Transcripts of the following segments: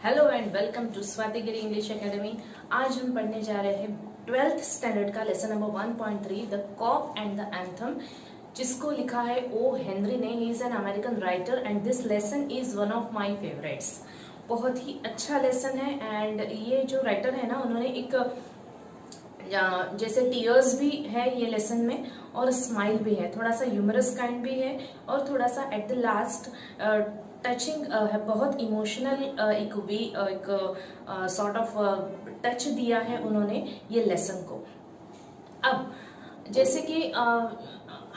Hello and welcome to Swati Giri English academy. आज हम पढ़ने जा रहे हैं 12th स्टैंडर्ड का lesson number 1.3 the cop and the anthem, जिसको लिखा है ओ हेनरी ने। He is an American writer and this lesson is one of my favourites. बहुत ही अच्छा लेसन है एंड ये जो राइटर है ना, उन्होंने एक जैसे टीयर्स भी है ये लेसन में और स्माइल भी है, थोड़ा सा ह्यूमरस काइंड भी है और थोड़ा सा एट द लास्ट टचिंग है, बहुत इमोशनल एक वे, एक सॉर्ट ऑफ टच दिया है उन्होंने ये लेसन को। अब जैसे कि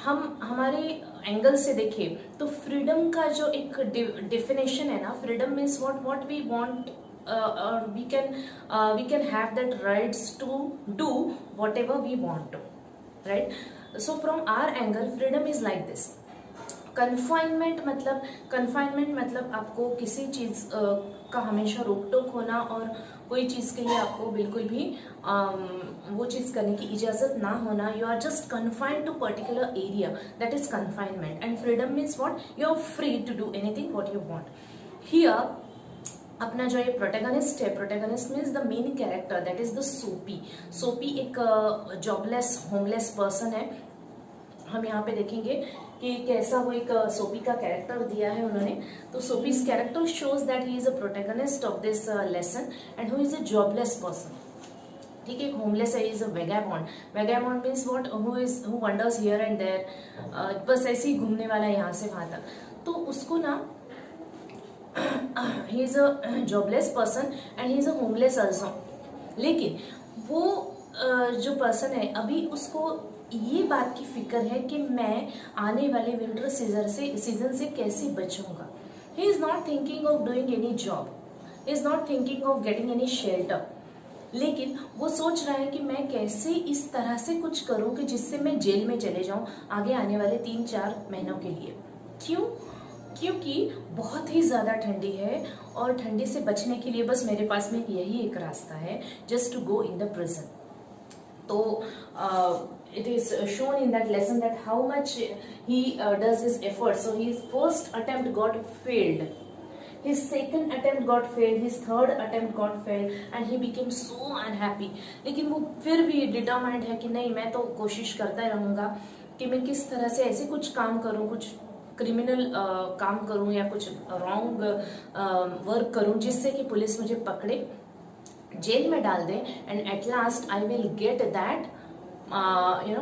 हम हमारे एंगल से देखें तो फ्रीडम का जो एक डेफिनेशन है ना, freedom means what we want, we can have that rights to do whatever we want to, right? So from our angle freedom is like this. Confinement मतलब आपको किसी चीज का हमेशा रोक टोक होना और कोई चीज के लिए आपको बिल्कुल भी वो चीज करने की इजाजत ना होना। You are just confined to particular area, that is confinement. And freedom means what, you are free to do anything what you want. Here अपना जो ये प्रोटेगनिस्ट है, protagonist means the main character, that is the Soapy. Soapy एक jobless homeless person है। हम यहाँ पे देखेंगे कि कैसा वो एक सोपी का कैरेक्टर दिया है उन्होंने। तो Soapy's character shows that he is a protagonist of this lesson and who is a jobless person. ठीक है, एक होमलेस है, is a vagabond. Vagabond means what, who wanders here and there, बस ऐसे ही घूमने वाला है यहाँ से वहां तक। तो उसको ना he is a jobless person and he is a homeless also। लेकिन वो जो पर्सन है अभी उसको ये बात की फिक्र है कि मैं आने वाले विंटर सीजन से कैसे बचूंगा। he is not thinking of doing any job, he is not thinking of getting any shelter, लेकिन वो सोच रहा है कि मैं कैसे इस तरह से कुछ करूं कि जिससे मैं जेल में चले जाऊं आगे आने वाले 3-4 महीनों के लिए। क्यों? क्योंकि बहुत ही ज़्यादा ठंडी है और ठंडी से बचने के लिए बस मेरे पास में यही एक रास्ता है, just to go in the prison. तो it is shown in that lesson that how much he does his effort. So his first attempt got failed, his second attempt got failed, his third attempt got failed and he became so unhappy। लेकिन वो फिर भी determined है कि नहीं, मैं तो कोशिश करता रहूँगा कि मैं किस तरह से ऐसे कुछ काम करूँ, कुछ क्रिमिनल काम करूं या कुछ रॉन्ग वर्क करूं जिससे कि पुलिस मुझे पकड़े, जेल में डाल दे and at last I will get that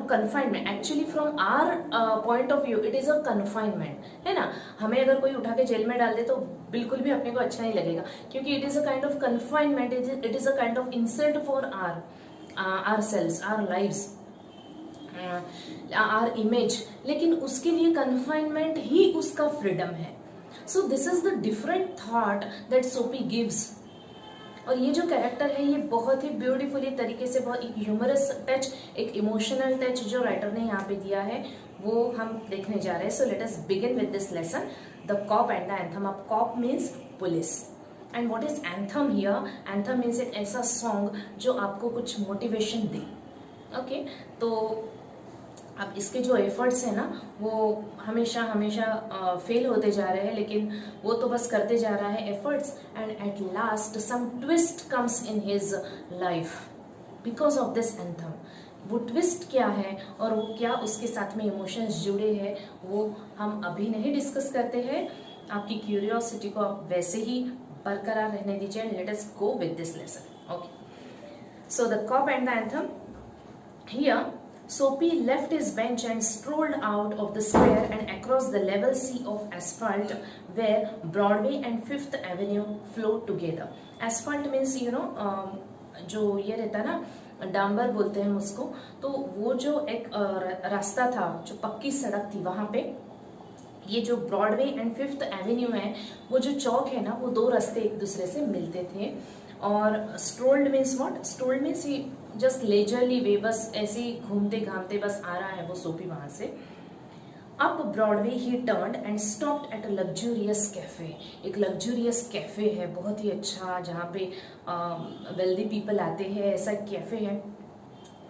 confinement. Actually from our point of view it is a confinement, है ना। हमें अगर कोई उठा के जेल में डाल दे तो बिल्कुल भी अपने को अच्छा नहीं लगेगा, क्योंकि it is a kind of confinement, it is a kind of insult for our selves, our lives, our image. लेकिन उसके लिए कन्फाइनमेंट ही उसका फ्रीडम है। So this is the different thought that Soapy gives. और ये जो कैरेक्टर है ये बहुत ही ब्यूटीफुली तरीके से, बहुत एक ह्यूमरस टच, एक इमोशनल टच जो राइटर ने यहाँ पे दिया है वो हम देखने जा रहे हैं। So let us begin with this lesson, the cop and the anthem. अब cop means police and what is anthem here? Anthem means एक ऐसा सॉन्ग जो आपको कुछ मोटिवेशन दे। ओके, तो अब इसके जो एफर्ट्स है ना वो हमेशा फेल होते जा रहे हैं, लेकिन वो तो बस करते जा रहा है efforts and at last some twist comes in his life because of this anthem. वो ट्विस्ट क्या है और वो क्या उसके साथ में इमोशंस जुड़े हैं वो हम अभी नहीं डिस्कस करते हैं। आपकी क्यूरियोसिटी को आप वैसे ही बरकरार रहने दीजिए। Let us go with this lesson. Okay, so the cop and the anthem. Here Soapy left his bench and strolled out of the square and across the level sea of asphalt where Broadway and Fifth Avenue flow together. Asphalt means जो ये रहता ना, डांबर बोलते हैं उसको। तो वो जो एक रास्ता था, जो पक्की सड़क थी, वहां पे ये जो ब्रॉडवे एंड फिफ्थ एवेन्यू है, वो जो चौक है ना, वो दो रास्ते एक दूसरे से मिलते थे। और strolled means what? Strolled means just leisurely way, बस ऐसे ही घूमते घामते बस आ रहा है वो सोपी वहां से। Up Broadway he turned and stopped at a luxurious cafe. एक लग्जूरियस कैफे है, बहुत ही अच्छा, जहाँ पे वेल्दी पीपल आते हैं, ऐसा कैफे है।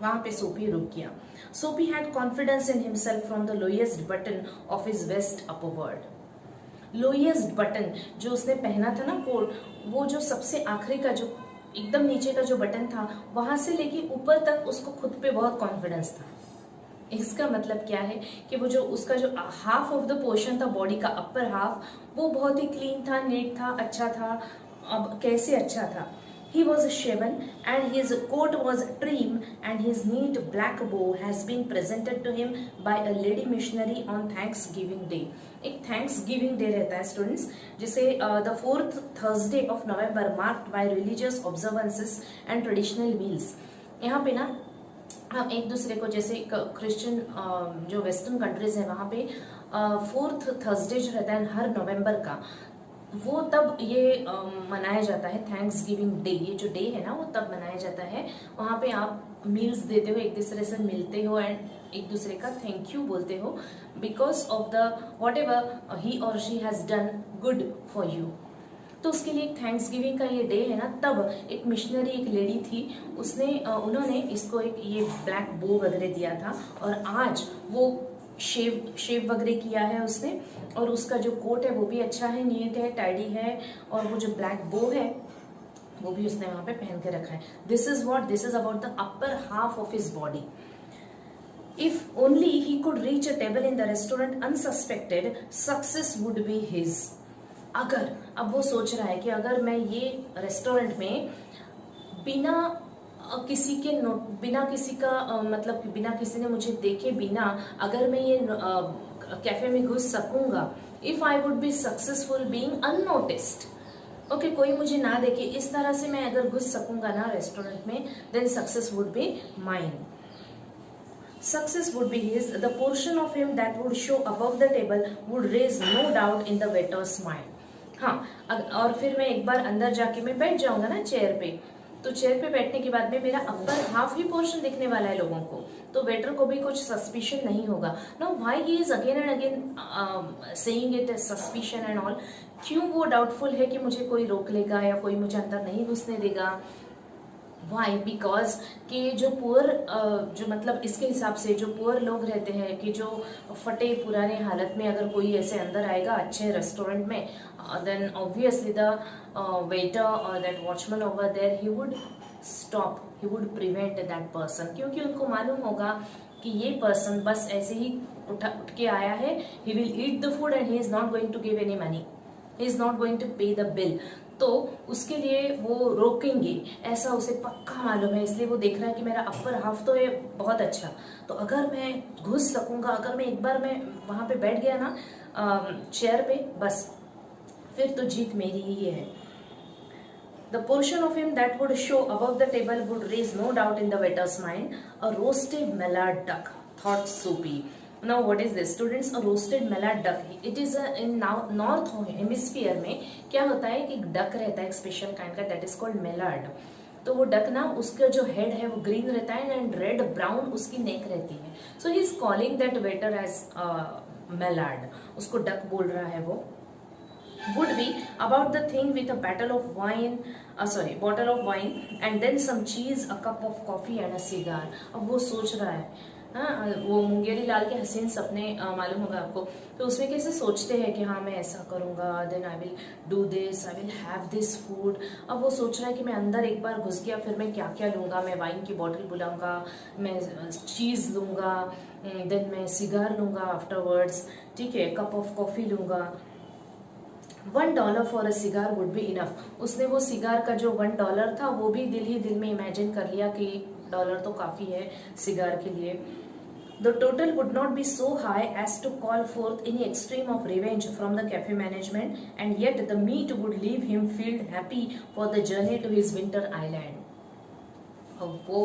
वहां पे सोपी रुक गया। Soapy had confidence in himself from the lowest button of his waist upward. Lowest button जो उसने पहना था ना कोट, वो जो सबसे आखिरी का जो एकदम नीचे का जो बटन था, वहां से लेके ऊपर तक उसको खुद पे बहुत कॉन्फिडेंस था। इसका मतलब क्या है कि वो जो उसका जो हाफ ऑफ द पोर्शन था बॉडी का, अपर हाफ, वो बहुत ही क्लीन था, नीट था, अच्छा था। अब कैसे अच्छा था? He was shaven and his coat was trim and his neat black bow has been presented to him by a lady missionary on Thanksgiving Day. एक Thanksgiving Day रहता है स्टूडेंट्स, जिसे the fourth Thursday of November marked by religious observances and traditional meals. यहाँ पे ना हम एक दूसरे को, जैसे क्रिश्चियन जो वेस्टर्न कंट्रीज है वहाँ पे फोर्थ थर्सडे जो रहता है हर नवंबर का, वो तब ये मनाया जाता है थैंक्स गिविंग डे। ये जो डे है ना वो तब मनाया जाता है। वहाँ पे आप मील्स देते हो, एक दूसरे से मिलते हो एंड एक दूसरे का थैंक यू बोलते हो because of the whatever he और she has done good for you. तो उसके लिए थैंक्स गिविंग का ये डे है ना, तब एक मिशनरी, एक लेडी थी, उसने उन्होंने इसको एक ये ब्लैक बो वगैरह दिया था और आज वो शेव वगैरह किया है उसने, और उसका जो कोट है वो भी अच्छा है, नीट है, टाइडी है, और वो जो ब्लैक बो है वो भी उसने वहां पे पहन के रखा है। This is about the upper half of his body. If only he could reach a table in the restaurant unsuspected, success would be his. अगर, अब वो सोच रहा है कि अगर मैं ये रेस्टोरेंट में बिना किसी के बिना किसी का मतलब बिना किसी ने मुझे देखे बिना अगर मैं ये कैफे में घुस सकूंगा, if I would be successful being unnoticed, okay, कोई मुझे ना देखे, इस तरह से मैं अगर घुस सकूंगा ना रेस्टोरेंट में, then success would be mine. Success would be his. The portion of him that would show above the table would raise no doubt in the waiter's mind. हाँ, और फिर मैं एक बार अंदर जाके मैं बैठ जाऊंगा ना चेयर पे, तो चेयर पे बैठने के बाद में मेरा अपर हाफ ही पोर्शन दिखने वाला है लोगों को, तो वेटर को भी कुछ सस्पिशन नहीं होगा। No, why he is again and again saying it suspicion and all? क्यों वो डाउटफुल है कि मुझे कोई रोक लेगा या कोई मुझे अंदर नहीं घुसने देगा? वाई? बिकॉज कि जो पुअर जो मतलब इसके हिसाब से जो पुअर लोग रहते हैं कि जो फटे पुराने हालत में अगर कोई ऐसे अंदर आएगा अच्छे रेस्टोरेंट में, देन ऑब्वियसली द वेटर और that watchman over there he would stop, he would prevent that person, क्योंकि उनको मालूम होगा कि ये पर्सन बस ऐसे ही उठ के आया है, he will eat the food and he is not going to give any money, he is not going to pay the bill. तो उसके लिए वो रोकेंगे, ऐसा उसे पक्का मालूम है, इसलिए वो देख रहा है कि मेरा अपर हाफ तो है बहुत अच्छा, तो अगर मैं घुस सकूंगा, अगर मैं एक बार मैं वहां पे बैठ गया ना चेयर पे, बस फिर तो जीत मेरी ही है। The portion of him that would show above the table would raise no doubt in the waiter's mind. A roasted mallard duck, thought Soapy. Now what is this students? A roasted mallard duck. It is in north hemisphere में क्या होता है कि duck रहता है एक special kind का, that is called mallard. तो वो डक ना, उसका जो हेड है वो ग्रीन रहता है एंड रेड ब्राउन उसकी नेक रहती है। So he is calling that waiter as mallard, उसको डक बोल रहा है वो। Would be about the thing with a bottle of wine and then some cheese, a cup of coffee and a cigar. अब वो सोच रहा है, हाँ, वो मुंगेरी लाल के हसीन सपने मालूम होगा आपको, तो उसमें कैसे सोचते हैं कि हाँ मैं ऐसा करूँगा, then I will do this, I will have this food. अब वो सोच रहा है कि मैं अंदर एक बार घुस गया फिर मैं क्या क्या लूँगा, मैं वाइन की बॉटल बुलाऊँगा, मैं चीज़ लूँगा, देन मैं सिगार लूँगा आफ्टरवर्ड्स, ठीक है, कप ऑफ कॉफ़ी लूँगा। $1 for a cigar would be enough. उसने वो सिगार का जो $1 था वो भी दिल ही दिल में इमेजिन कर लिया कि $1 तो काफी है सिगार के लिए। The total would not be so high as to call forth any extreme of revenge from the cafe management, and yet the meat would leave him feel happy for the journey to his winter island. वो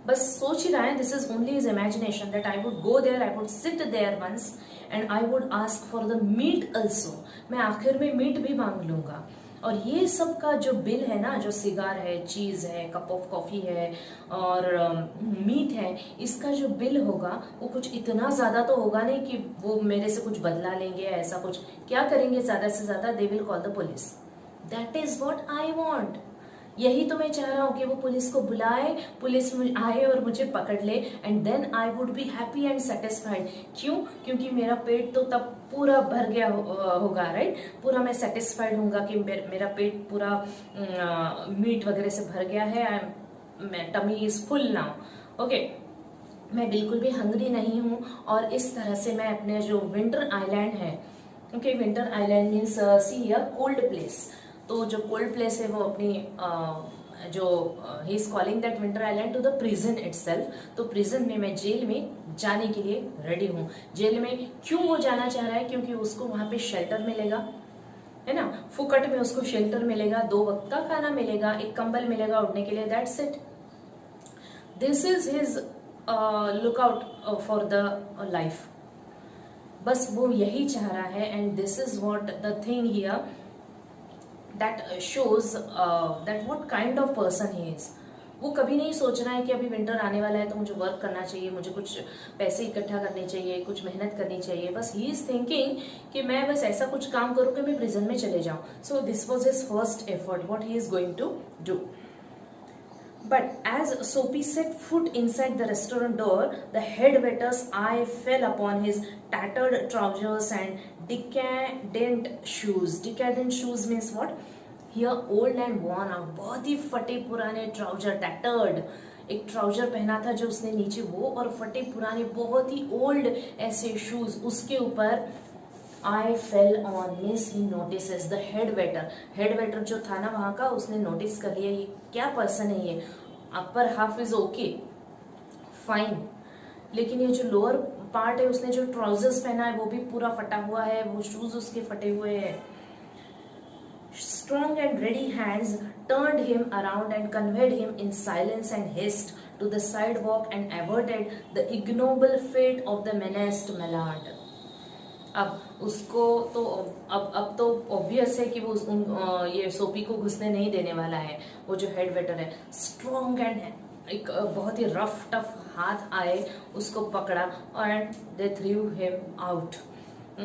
बस सोच ही रहा है, this is only his imagination, that I would go there, I would sit there once and I would ask for the meat also, मैं आखिर में meet भी मांग लूंगा। और ये सब का जो बिल है ना, जो सिगार है, चीज है, कप ऑफ कॉफी है और मीट है, इसका जो बिल होगा वो कुछ इतना ज्यादा तो होगा नहीं कि वो मेरे से कुछ बदला लेंगे, ऐसा कुछ क्या करेंगे ज्यादा से ज्यादा, दे will call the police. That is what I want. यही तो मैं चाह रहा हूँ कि वो पुलिस को बुलाए, पुलिस आए और मुझे पकड़ ले, and then I would be happy and satisfied. क्यों? क्योंकि मेरा पेट तो तब पूरा भर गया होगा, राइट, पूरा मैं सेटिस्फाइड होऊंगा कि मेरा पेट पूरा मीट वगैरह से भर गया है, tummy is full now, okay, मैं बिल्कुल भी हंग्री नहीं हूँ। और इस तरह से मैं अपने जो विंटर आइलैंड है, okay, winter island means see a cold place, तो जो कोल्ड प्लेस है वो अपनी जो he is calling that winter island to the prison itself, तो प्रिजन में, मैं जेल में जाने के लिए रेडी हूँ। जेल में क्यों वो जाना चाह रहा है? क्योंकि उसको वहां पे शेल्टर मिलेगा, है ना, फुकट में उसको शेल्टर मिलेगा, 2 वक्त का खाना मिलेगा, एक कंबल मिलेगा उड़ने के लिए, that's it. This is his lookout for the life, बस वो यही चाह रहा है। And this is what the thing here that shows that what kind of person he is. वो कभी नहीं सोच रहा है कि अभी विंटर आने वाला है तो मुझे वर्क करना चाहिए, मुझे कुछ पैसे इकट्ठा करने चाहिए, कुछ मेहनत करनी चाहिए, बस ही इज थिंकिंग कि मैं बस ऐसा कुछ काम करूं कि मैं प्रिजन में चले जाऊं। So this was his first effort what he is going to do. But as Soapy set foot inside the restaurant door, the head waiter's eye fell upon his tattered trousers and decadent shoes. Decadent shoes means what? Here old and worn out. बहुत ही फटे पुराने trouser, tattered, एक trouser पहना था जो उसने नीचे, वो, और फटे पुराने बहुत ही ओल्ड ऐसे शूज उसके ऊपर। I fell on miss he notices the head waiter. Head waiter जो था ना वहां का, उसने नोटिस कर लिया ये क्या पर्सन है ये। Upper half is okay fine, लेकिन ये जो लोअर पार्ट है, उसने जो ट्राउजर्स पहना है वो भी पूरा फटा हुआ है, वो शूज उसके फटे हुए हैं। Strong and ready hands turned him around and conveyed him in silence and haste to the sidewalk and averted the ignoble fate of the menaced Mallard. अब उसको तो अब तो ऑब्वियस है कि वो ये सोपी को घुसने नहीं देने वाला है। वो जो हेड वेटर है, स्ट्रॉन्ग एंड एक बहुत ही रफ टफ हाथ आए, उसको पकड़ा and they through him out.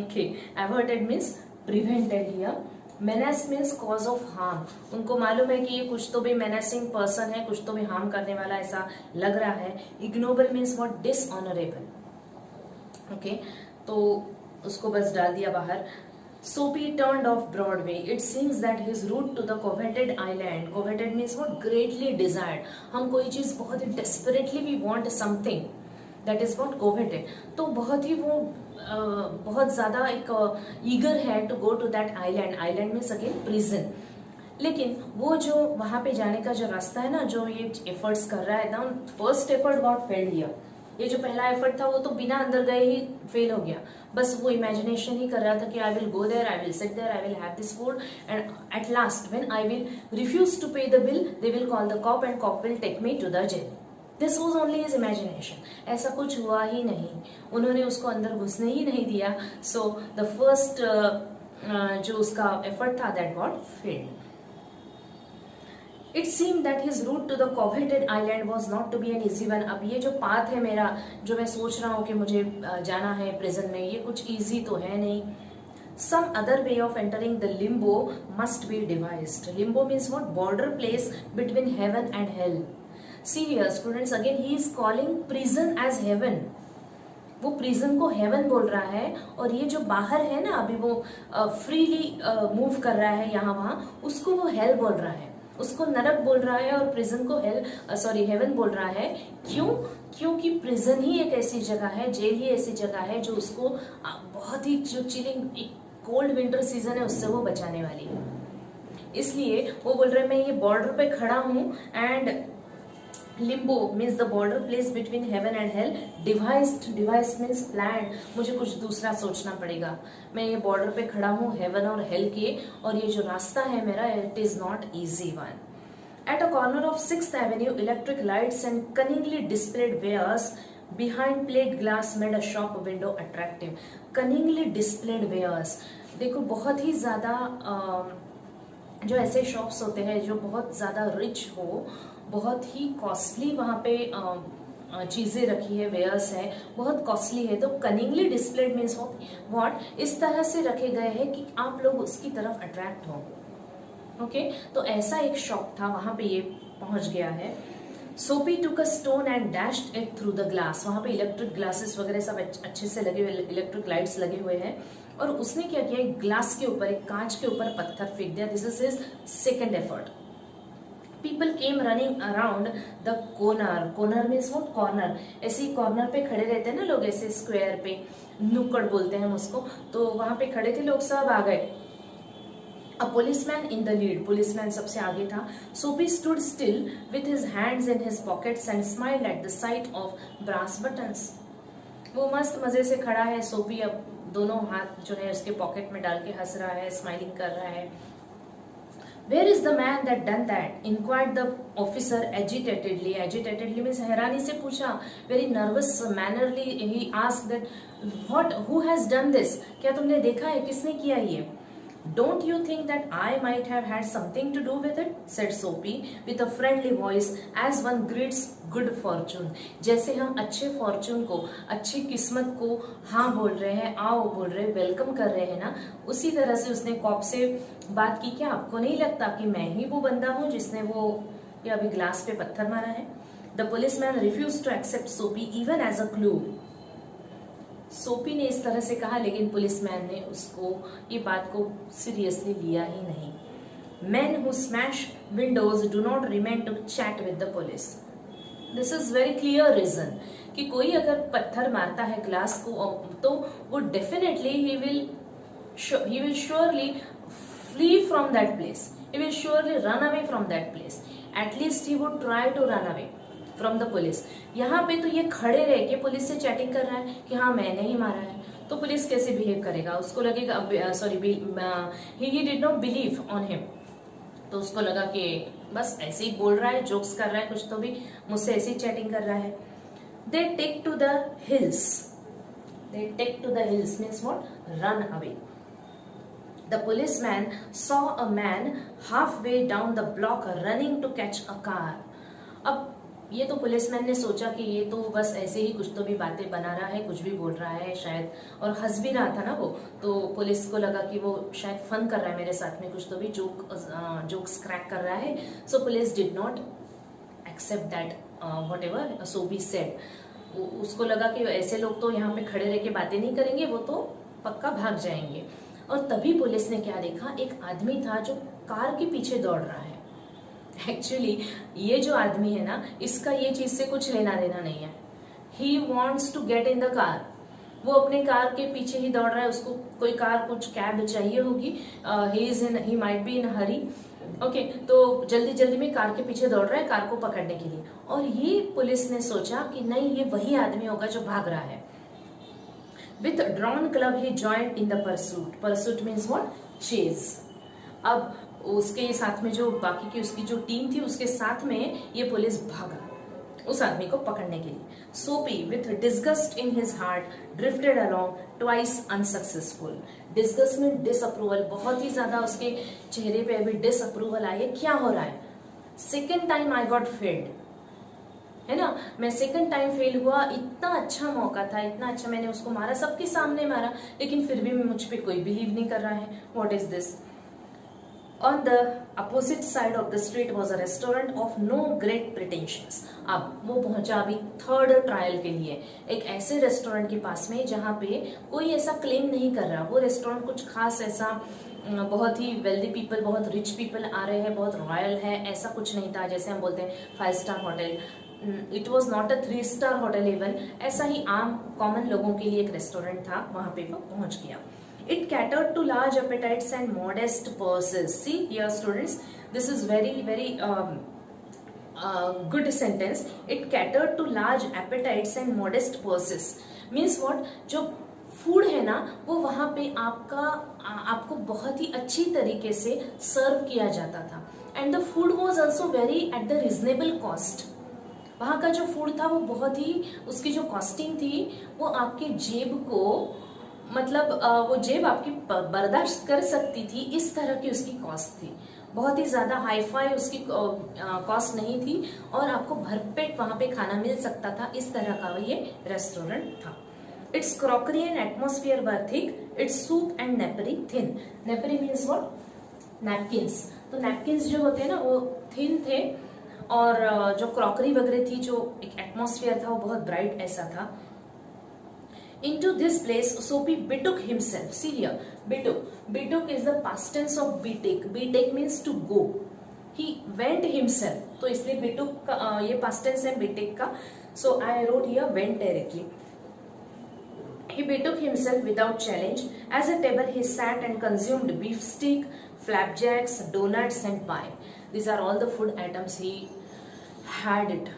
Okay, averted means prevented here, menace means cause of harm. उनको मालूम है कि ये कुछ तो भी मेनेसिंग पर्सन है, कुछ तो भी हार्म करने वाला ऐसा लग रहा है। Ignoble means what? Dishonourable. Okay, तो उसको बस डाल दिया बाहर। Soapy turned off Broadway. It seems that his route to the coveted island, coveted means what? Greatly desired. हम कोई चीज बहुत ही desperately we want something, that is what coveted. तो बहुत ही वो बहुत ज्यादा एक eager है to go to that island. Island means again prison. लेकिन वो जो वहां पे जाने का जो रास्ता है ना, जो ये एफर्ट्स कर रहा है ना, first effort got failed here. ये जो पहला एफर्ट था वो तो बिना अंदर गए ही फेल हो गया, बस वो इमेजिनेशन ही कर रहा था कि I will go there, I will sit there, I will have this food and at last when I will refuse to pay the bill they will call the cop and cop will take me to the jail. This was only his imagination. ऐसा कुछ हुआ ही नहीं, उन्होंने उसको अंदर घुसने ही नहीं दिया। सो द फर्स्ट जो उसका एफर्ट था that got failed. It seemed that his route to the coveted island was not to be an easy one. अब ये जो पाथ है मेरा, जो मैं सोच रहा हूँ कि मुझे जाना है प्रिजन में, ये कुछ इजी तो है नहीं। Some other way of entering the limbo must be devised. Limbo means what? Border place between heaven and hell. See here, students, again he is calling prison as heaven. वो prison को haven बोल रहा है, और ये जो बाहर है ना अभी वो फ्रीली मूव कर रहा है यहाँ वहाँ, उसको वो हेल बोल रहा है, उसको नरक बोल रहा है, और प्रिजन को हेवन बोल रहा है। क्यों? क्योंकि प्रिजन ही एक ऐसी जगह है, जेल ही ऐसी जगह है जो उसको बहुत ही जो चिलिंग कोल्ड विंटर सीजन है उससे वो बचाने वाली है। इसलिए वो बोल रहे हैं मैं ये बॉर्डर पे खड़ा हूँ, and Limbo means the border place between heaven and hell. Devised means plan, मुझे कुछ दूसरा सोचना पड़ेगा। मैं ये बॉर्डर पे खड़ा हूँ हेवन और हेल के, और ये जो रास्ता है मेरा, it is not easy one. At a corner of 6th Avenue, electric lights and cunningly displayed wares behind plate glass made a shop window attractive. Cunningly displayed wares, देखो बहुत ही ज्यादा जो ऐसे शॉप्स होते हैं जो बहुत ज्यादा रिच हो, बहुत ही कॉस्टली वहाँ पे चीजें रखी है, वेयर्स है, बहुत कॉस्टली है, तो कनिंगली डिस्प्लेड मीन्स व्हाट? इस तरह से रखे गए हैं कि आप लोग उसकी तरफ अट्रैक्ट हो। ओके, तो ऐसा एक शॉप था, वहां पे ये पहुंच गया है। Soapy took a stone and dashed it through the glass. वहां पे इलेक्ट्रिक ग्लासेस वगैरह सब अच्छे से लगे हुए, इलेक्ट्रिक लाइट्स लगे हुए हैं, और उसने क्या किया, एक ग्लास के ऊपर, एक कांच के ऊपर पत्थर फेंक दिया। This is his second effort. People came running around the corner. Corner means what, corner, ऐसे ही कॉर्नर पे खड़े रहते हैं ना लोग, ऐसे स्क्वायर पे, नुक्कड़ बोलते हैं हम उसको, तो वहां पे खड़े थे लोग, सब आ गए। A policeman in the lead, policeman सबसे आगे था। Soapy stood still with his hands in his pockets and smiled at the sight of brass buttons. वो मस्त मजे से खड़ा है सोपी, अब दोनों हाथ जो है उसके पॉकेट में डाल के हंस रहा है, स्माइलिंग कर रहा है। Where is the man that done that? Inquired the officer agitatedly. Agitatedly means हैरानी से पूछा, very nervous mannerly he asked that what, who has done this? क्या तुमने देखा है, किसने किया ये? Don't you think that I might have had something to do with it? Said Soapy with a friendly voice as one greets good fortune. जैसे हम अच्छे फॉर्चून को, अच्छी किस्मत को हाँ बोल रहे हैं, आओ बोल रहे हैं, वेलकम कर रहे हैं ना, उसी तरह से उसने कॉप से बात की। क्या आपको नहीं लगता कि मैं ही वो बंदा हूँ जिसने वो ये अभी ग्लास पे पत्थर मारा है? The policeman refused to accept Soapy even as a clue. सोपी ने इस तरह से कहा, लेकिन पुलिसमैन ने उसको ये बात को सीरियसली लिया ही नहीं। Men who smash windows do not remain to chat with the police. This is very clear reason कि कोई अगर पत्थर मारता है ग्लास को तो वो definitely he will surely flee from that place. He will surely run away from that place. At least he would try to run away from the police. यहाँ पे तो ये खड़े रह के पुलिस से चैटिंग कर रहा है कि हाँ मैंने ही मारा है, तो पुलिस कैसे बिहेव करेगा? उसको लगेगा, sorry, he did not believe on him, तो उसको लगा कि बस ऐसे ही बोल रहा है, जोक्स कर रहा है, कुछ तो भी मुझसे ऐसे ही चैटिंग कर रहा है। They take to the hills, they take to the hills means what, run away. The policeman saw a man halfway down the block running to catch a car. अब ये तो पुलिसमैन ने सोचा कि ये तो बस ऐसे ही कुछ तो भी बातें बना रहा है, कुछ भी बोल रहा है शायद, और हंस भी रहा था ना वो, तो पुलिस को लगा कि वो शायद फन कर रहा है मेरे साथ में, कुछ तो भी जोक्स क्रैक कर रहा है। So police did not accept that whatever Soapy said. उसको लगा कि ऐसे लोग तो यहाँ पे खड़े रह के बातें नहीं करेंगे, वो तो पक्का भाग जाएंगे। और तभी पुलिस ने क्या देखा, एक आदमी था जो कार के पीछे दौड़ रहा है। एक्चुअली ये जो आदमी है ना, इसका ये चीज से कुछ लेना देना नहीं है। He wants to get in the car, वो अपने कार के पीछे ही दौड़ रहा है। उसको कोई कार, कुछ कैब चाहिए होगी, he might be in Hari, okay, तो जल्दी जल्दी में कार के पीछे दौड़ रहा है कार को पकड़ने के लिए। और ये पुलिस ने सोचा कि नहीं, ये वही आदमी होगा जो भाग रहा है। With drawn club he joined in the pursuit. Pursuit means what, chase. अब उसके साथ में जो बाकी की उसकी जो टीम थी, उसके साथ में ये पुलिस भागा उस आदमी को पकड़ने के लिए। सोपी with disgust in his heart drifted along twice unsuccessful. Disgust में डिसअप्रूवल, बहुत ही ज्यादा उसके चेहरे पे अभी डिसअप्रूवल आई है। क्या हो रहा है? Second time I got failed, है ना, मैं सेकंड टाइम फेल हुआ। इतना अच्छा मौका था, इतना अच्छा मैंने उसको मारा, सबके सामने मारा, लेकिन फिर भी मुझ पे कोई बिलीव नहीं कर रहा है। What is this? On the opposite side of the street was a restaurant of no great pretensions. अब वो पहुंचा अभी थर्ड ट्रायल के लिए एक ऐसे रेस्टोरेंट के पास में जहाँ पे कोई ऐसा क्लेम नहीं कर रहा। वो रेस्टोरेंट कुछ खास ऐसा, बहुत ही वेल्दी पीपल, बहुत रिच पीपल आ रहे हैं, बहुत रॉयल है, ऐसा कुछ नहीं था जैसे हम बोलते हैं 5 star hotel. It was not a 3 star hotel even, ऐसा ही आम कॉमन लोगों के लिए एक रेस्टोरेंट था, वहां पे वो पहुंच गया। It catered to large appetites and modest purses. See here students, this is very good sentence. It catered to large appetites and modest purses. Means what? जो फूड है ना, वो वहां पे आपको बहुत ही अच्छी तरीके से सर्व किया जाता था। And the food was also very at the reasonable cost. वहां का जो फूड था वो बहुत ही, उसकी जो कॉस्टिंग थी वो आपके जेब को, मतलब वो जेब आपकी बर्दाश्त कर सकती थी, इस तरह की उसकी कॉस्ट थी। बहुत ही ज्यादा हाईफाई उसकी कॉस्ट नहीं थी और आपको भरपेट वहां पे खाना मिल सकता था, इस तरह का ये रेस्टोरेंट था। Its crockery and atmosphere were thick, its soup and napery thin. Napery means what? Napkins. तो नैपकिंस जो होते हैं ना वो थिन थे, और जो क्रॉकरी वगैरह थी, जो एक एटमोस्फियर था वो बहुत ब्राइट ऐसा था। Into this place, Soapy betook himself. See here, betook. Betook is the past tense of betake. Betake means to go. He went himself. तो इसलिए betook का ये past tense है betake का. So I wrote here went directly. He betook himself without challenge. As a table, he sat and consumed beef steak, flapjacks, donuts, and pie. These are all the food items he had it.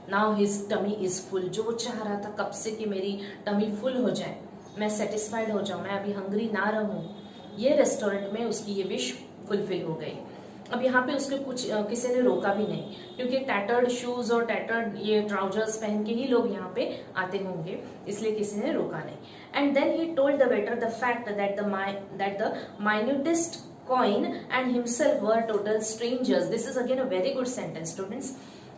Now his tummy is full. जो वो चाह रहा था कब से कि मेरी tummy full हो जाए, मैं सेटिस्फाइड हो जाऊं, मैं अभी हंग्री ना रहूं, ये रेस्टोरेंट में उसकी ये विश फुलफिल हो गई. अब यहाँ पे उसके कुछ किसी ने रोका भी नहीं, क्योंकि टैटर्ड शूज और टैटर्ड ये ट्राउजर्स पहन के ही लोग यहाँ पे आते होंगे, इसलिए किसी ने रोका नहीं. And then he told the waiter the fact that the minutest coin and himself were total strangers. This is again a very good sentence, students.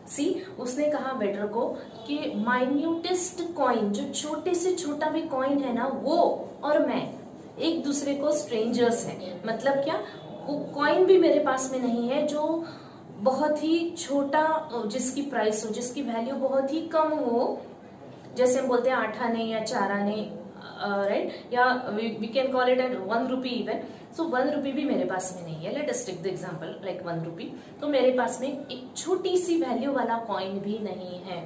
सी उसने कहा वेटर को कि माइन्यूटेस्ट कॉइन, जो छोटे से छोटा भी कॉइन है ना, वो और मैं एक दूसरे को स्ट्रेंजर्स हैं. मतलब क्या, वो कॉइन भी मेरे पास में नहीं है जो बहुत ही छोटा, जिसकी प्राइस हो, जिसकी वैल्यू बहुत ही कम हो, जैसे हम बोलते हैं 8 आने या 4 आने, राइट, या we can call it at 1 rupee even. So 1 rupee भी मेरे पास में नहीं है. Let us take the example like 1 rupee. तो मेरे पास में एक छोटी सी वैल्यू वाला कॉइन भी नहीं है,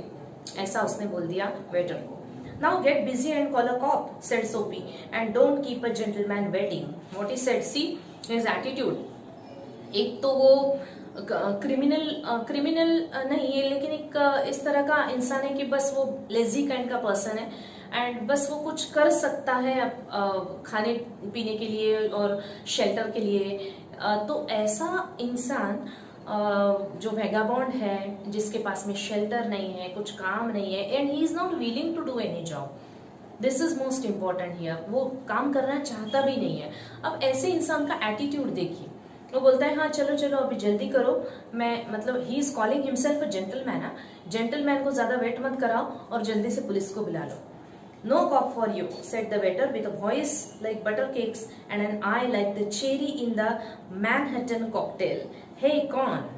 ऐसा उसने बोल दिया वेटर को. Now get busy and call a cop, said Soapy, and don't keep a gentleman waiting. What he said, see his attitude. एक तो वो क्रिमिनल नहीं है, लेकिन एक इस तरह का इंसान है कि बस वो लेजी काइंड का पर्सन है, एंड बस वो कुछ कर सकता है खाने पीने के लिए और शेल्टर के लिए. तो ऐसा इंसान जो वेगाबॉन्ड है, जिसके पास में शेल्टर नहीं है, कुछ काम नहीं है, and he is not willing to do any job. This is most important here. वो काम करना चाहता भी नहीं है. अब ऐसे इंसान का एटीट्यूड देखिए, वो बोलता है हाँ चलो चलो अभी जल्दी करो, मैं मतलब ही is calling himself a gentleman. Gentleman को ज्यादा वेट मत कराओ और जल्दी से पुलिस को बुला लो. No cop for you, said the waiter with a voice like butter cakes and an eye like the cherry in the Manhattan cocktail. Hey, कौन?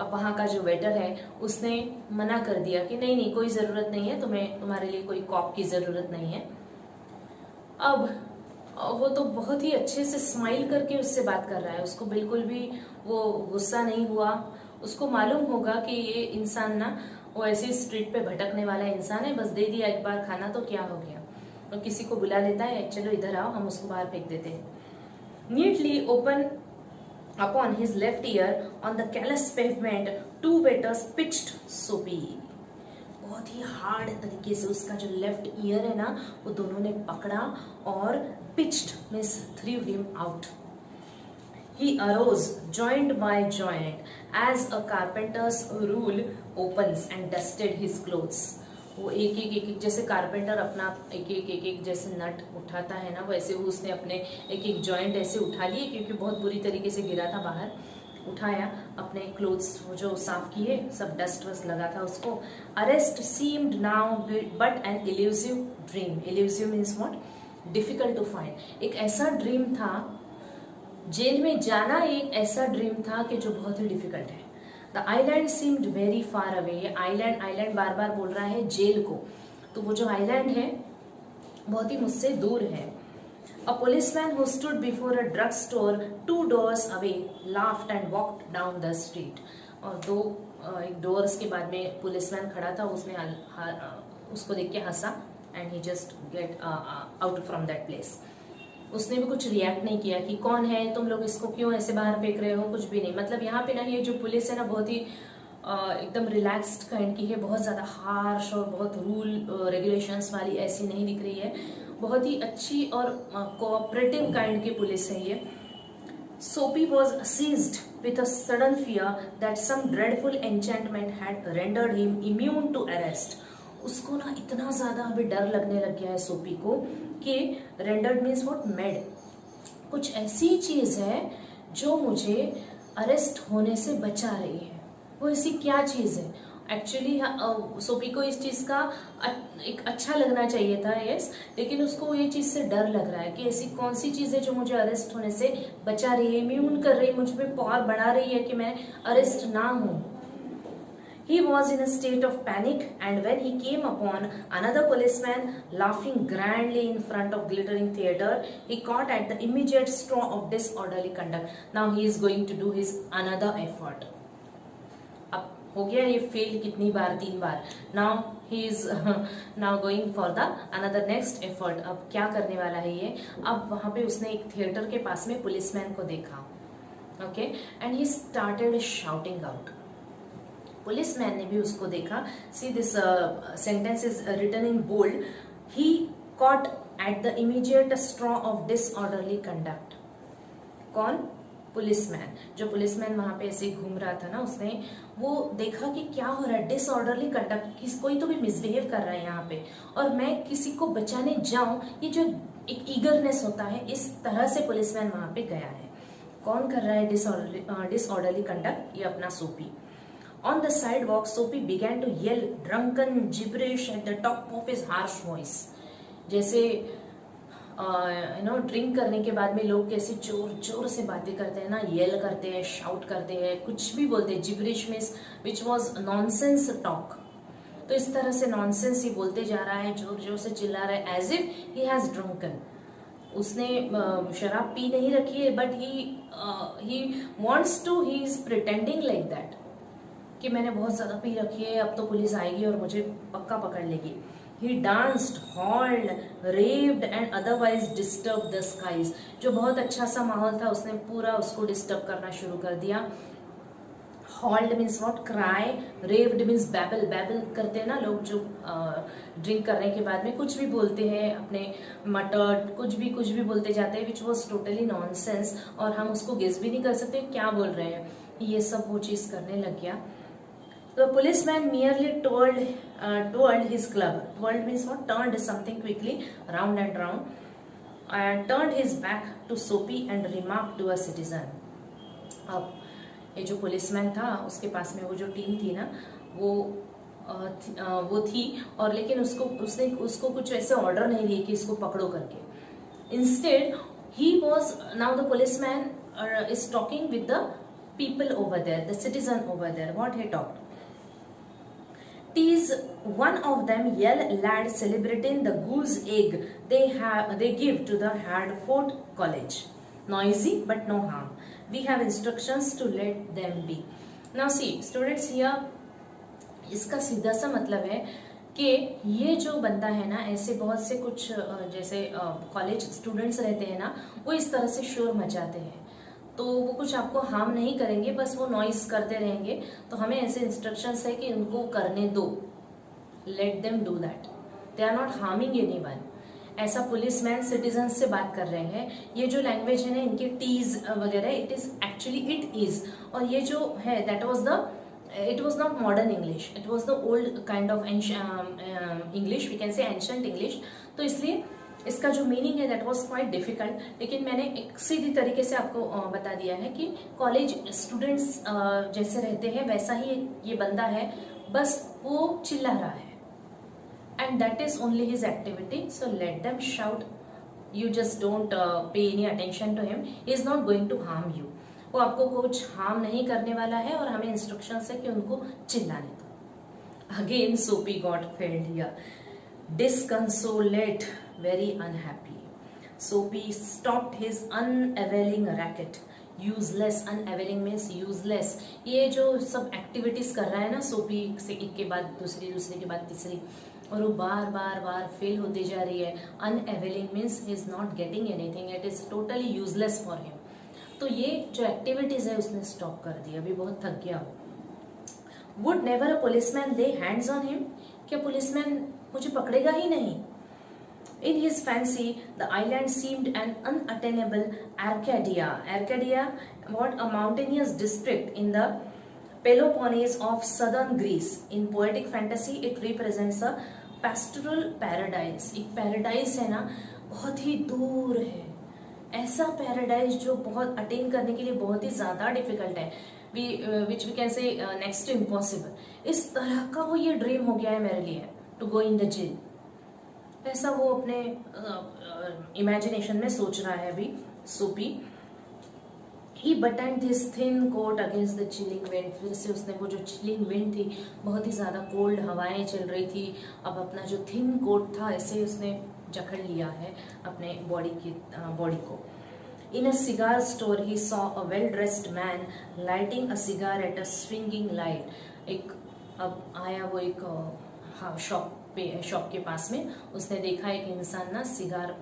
अब वहां का जो वेटर है उसने मना कर दिया कि नहीं नहीं, कोई जरूरत नहीं है, तुम्हारे लिए कोई कॉप की जरूरत नहीं है. अब वो तो बहुत ही अच्छे से स्माइल करके उससे बात कर रहा है, उसको बिल्कुल भी वो गुस्सा नहीं हुआ. उसको मालूम होगा कि ये इंसान ना वो ऐसे स्ट्रीट पे भटकने वाला इंसान है, बस दे दिया एक बार खाना तो क्या हो गया, और तो किसी को बुला लेता है, चलो इधर आओ, हम उसको बाहर फेंक देते हैं. Neatly open upon his left ear on the callus pavement, 2 waiters pitched सोपी. बहुत ही हार्ड तरीके से उसका जो लेफ्ट ईयर है ना, वो दोनों ने पकड़ा और pitched means through him out. He arose joint by joint as a carpenter's rule opens and dusted his clothes. वो एक एक जैसे कारपेंटर अपना एक जैसे नट उठाता है ना, वैसे वो उसने अपने एक जॉइंट ऐसे उठा लिए, क्योंकि बहुत बुरी तरीके से गिरा था बाहर. उठाया अपने क्लोथ्स वो जो साफ किए, सब डस्ट वस्ट लगा था उसको. Arrest seemed now but an elusive dream. Elusive means what, difficult to find. एक ऐसा ड्रीम था, जेल में जाना एक ऐसा ड्रीम था कि जो बहुत ही डिफिकल्ट है. The island seemed very far away. ये आइलैंड बार बार बोल रहा है जेल को, तो वो जो आइलैंड है बहुत ही मुझसे दूर है. A policeman who stood before a drug store 2 doors away laughed and walked down the street. और एक डोर्स के बाद में पुलिसमैन खड़ा था, उसने उसको देख के हंसा, and he just get out from that place. उसने भी कुछ रिएक्ट नहीं किया कि कौन है तुम लोग, इसको क्यों ऐसे बाहर फेंक रहे हो, कुछ भी नहीं. मतलब यहाँ पे ना ये जो पुलिस है ना, बहुत ही एकदम रिलैक्स्ड काइंड की है, बहुत ज्यादा हार्श और बहुत रूल रेगुलेशंस वाली ऐसी नहीं दिख रही है. बहुत ही अच्छी और कोऑपरेटिव काइंड की पुलिस है ये. Soapy was seized with a sudden fear that some dreadful enchantment had rendered him immune to arrest. उसको ना इतना ज्यादा अभी डर लगने लग गया है सोपी को कि रेंडर्ड मीन्स व्हाट, मेड, कुछ ऐसी चीज है जो मुझे अरेस्ट होने से बचा रही है. वो ऐसी क्या चीज है? एक्चुअली सोपी को इस चीज का एक अच्छा लगना चाहिए था, यस, लेकिन उसको ये चीज से डर लग रहा है कि ऐसी कौन सी चीज है जो मुझे अरेस्ट होने से बचा रही है, इम्यून कर रही है, मुझ पे पावर बढ़ा रही है कि मैं अरेस्ट ना हूं. He was in a state of panic, and when he came upon another policeman laughing grandly in front of glittering theatre, he caught at the immediate straw of disorderly conduct. Now he is going to do his another effort. अब हो गया ये fail कितनी बार, 3 बार. Now he is now going for the another next effort. अब क्या करने वाला है ये? अब वहां पे उसने एक थिएटर के पास में पुलिसमैन को देखा. Okay, and he started shouting out. Policeman ने भी उसको देखा. See this sentence is written in bold. He caught at the immediate straw of disorderly conduct. कौन? पुलिसमैन. जो पुलिसमैन वहां पे ऐसे घूम रहा था ना, उसने वो देखा कि क्या हो रहा है, डिसऑर्डरली कंडक्ट, कोई तो भी मिसबिहेव कर रहा है यहाँ पे और मैं किसी को बचाने जाऊं, ये जो एक ईगरनेस होता है, इस तरह से पुलिसमैन वहां पे गया है. कौन कर रहा है डिसऑर्डरली कंडक्ट? ये अपना सोपी. On the sidewalk, Soapy began to yell drunken gibberish at the top of his harsh voice. जैसे ड्रिंक करने के बाद में लोग कैसे जोर जोर से बातें करते हैं ना, येल करते हैं, शाउट करते हैं, कुछ भी बोलते हैं. Gibberish means which was nonsense talk. तो इस तरह से नॉनसेंस ही बोलते जा रहा है, जोर जोर से चिल्ला रहा है, as if he has drunken. उसने शराब पी नहीं रखी है, but he wants to, he is pretending like that कि मैंने बहुत ज्यादा पी रखी है, अब तो पुलिस आएगी और मुझे पक्का पकड़ लेगी. He danced, hauled, raved and otherwise disturbed the skies. जो बहुत अच्छा सा माहौल था, उसने पूरा उसको डिस्टर्ब करना शुरू कर दिया. Hauled means what? Cry. Raved means babble. Babble करते हैं ना लोग जो ड्रिंक करने के बाद में कुछ भी बोलते हैं, अपने मटर्ड कुछ भी बोलते जाते हैं, which was totally nonsense, और हम उसको गेस भी नहीं कर सकते क्या बोल रहे हैं. ये सब वो चीज करने लग गया. The policeman merely twirled his club. Twirled means what? Turned something quickly, round and round, and turned his back to Soapy and remarked to a citizen. अब ये जो पुलिसमैन था, उसके पास में वो जो टीम थी ना, वो थी, और लेकिन उसने उसको कुछ ऐसे ऑर्डर नहीं दिए कि इसको पकड़ो करके. Instead, he was now the policeman is talking with the people over there, the citizen over there. What he talked? Tease one of them, yell lad celebrating the goose egg they give to the Hartford College. Noisy but no harm. We have instructions to let them be. Now see students here, इसका सीधा सा मतलब है कि ये जो बंदा है ना, ऐसे बहुत से कुछ जैसे कॉलेज स्टूडेंट्स रहते हैं ना, वो इस तरह से शोर मचाते हैं, तो वो कुछ आपको हार्म नहीं करेंगे, बस वो नॉइस करते रहेंगे. तो हमें ऐसे इंस्ट्रक्शंस है कि उनको करने दो, let them do that, they are not harming anyone. ऐसा पुलिसमैन सिटीजन से बात कर रहे हैं. ये जो लैंग्वेज है ना इनके टीज वगैरह, it is actually it is, और ये जो है that was the, it was not modern English, it was the old kind of English, we can say ancient English. तो इसलिए इसका जो मीनिंग है दैट वाज क्वाइट डिफिकल्ट, लेकिन मैंने एक सीधी तरीके से आपको बता दिया है कि कॉलेज स्टूडेंट्स जैसे रहते हैं वैसा ही ये बंदा है, बस वो चिल्ला रहा है, and that is only his activity. So let them shout, you just don't pay any attention to him, he is not going to harm you. वो आपको कुछ हार्म नहीं करने वाला है, और हमें इंस्ट्रक्शंस है कि उनको चिल्लाने दो. अगेन सोपी got failed here. Disconsolate, very unhappy, Soapy stopped his unavailing racket. Useless, unavailing means useless. ये जो सब एक्टिविटीज कर रहा है ना सोपी, से एक के बाद दूसरी, दूसरे के बाद तीसरी, और वो बार बार फेल होती जा रही है. Unavailing means he is not getting anything, it is totally useless for him. तो ये जो एक्टिविटीज है उसने स्टॉप कर दी, अभी बहुत थक गया. Would never a policeman lay hands on him? क्या पुलिसमैन मुझे पकड़ेगा ही नहीं. In his fancy, the island seemed an unattainable Arcadia. Arcadia, what? A mountainous district in the Peloponnese of southern Greece. In poetic fantasy, it represents a pastoral paradise. एक paradise है ना, बहुत ही दूर है. ऐसा पैराडाइज जो बहुत अटेन करने के लिए बहुत ही ज्यादा डिफिकल्ट है, which we can say next to impossible. इस तरह का वो ये ड्रीम हो गया है मेरे लिए, to go in the jail. ऐसा वो अपने इमेजिनेशन में सोच रहा है अभी Soapy. He buttoned his thin coat against the chilling wind. फिर से उसने वो जो चिलिंग विंड थी, बहुत ही ज़्यादा कोल्ड हवाएं चल रही थी, अब अपना जो थिन कोट था ऐसे उसने जकड़ लिया है अपने बॉडी को। In a cigar store, he saw a well-dressed man lighting a cigar at a swinging light. अब आया वो एक शॉप के पास में, उसने देखा एक इंसान ना सिगार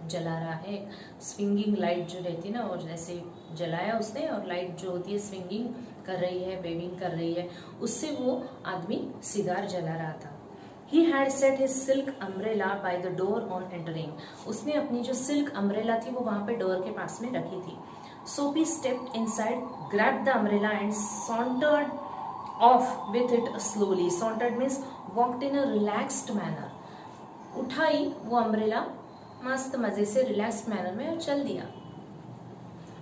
जला रहा है। स्विंगिंग लाइट जो रहती है ना, और जैसे जलाया उसने, और लाइट जो होती है स्विंगिंग कर रही है, वेविंग कर रही है, उससे वो आदमी सिगार जला रहा था। He had set his silk umbrella by the door on entering. उसने अपनी जो सिल्क अम्ब्रेला थी वो वहां पे डोर के पास में रखी थी। Sophie stepped inside, grabbed the umbrella and sauntered off with it slowly. Sauntered means walked in a relaxed manner. उठाई वो अम्ब्रेला मस्त मजे से रिलैक्स्ड मैनर में और चल दिया।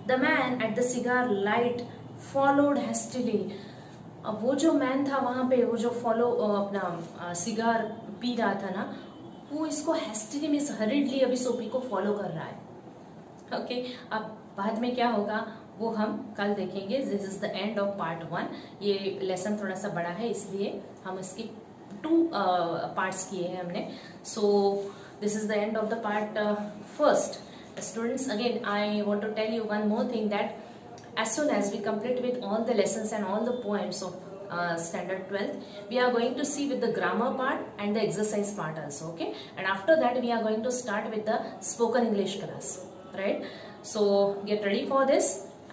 The man at the cigar light followed hastily. अब वो जो मैन था वहां पे, वो जो अपना सिगार पी रहा था ना, वो इसको हेस्टिली मीन्स हरिडली अभी सोफी को फॉलो कर रहा है। ओके, अब बाद में क्या होगा वो हम कल देखेंगे। This is the end of part 1। ये लेसन थोड़ा सा बड़ा है इसलिए हम इसकी 2 पार्ट्स किए हैं हमने। सो this is the end of the part 1st। Students, again I want to tell you one more thing, that as soon as we complete with all the lessons and all the poems of standard 12th, we are going to see with the grammar part and the exercise part also, okay? And after that we are going to start with the spoken English class, right? So get ready for this.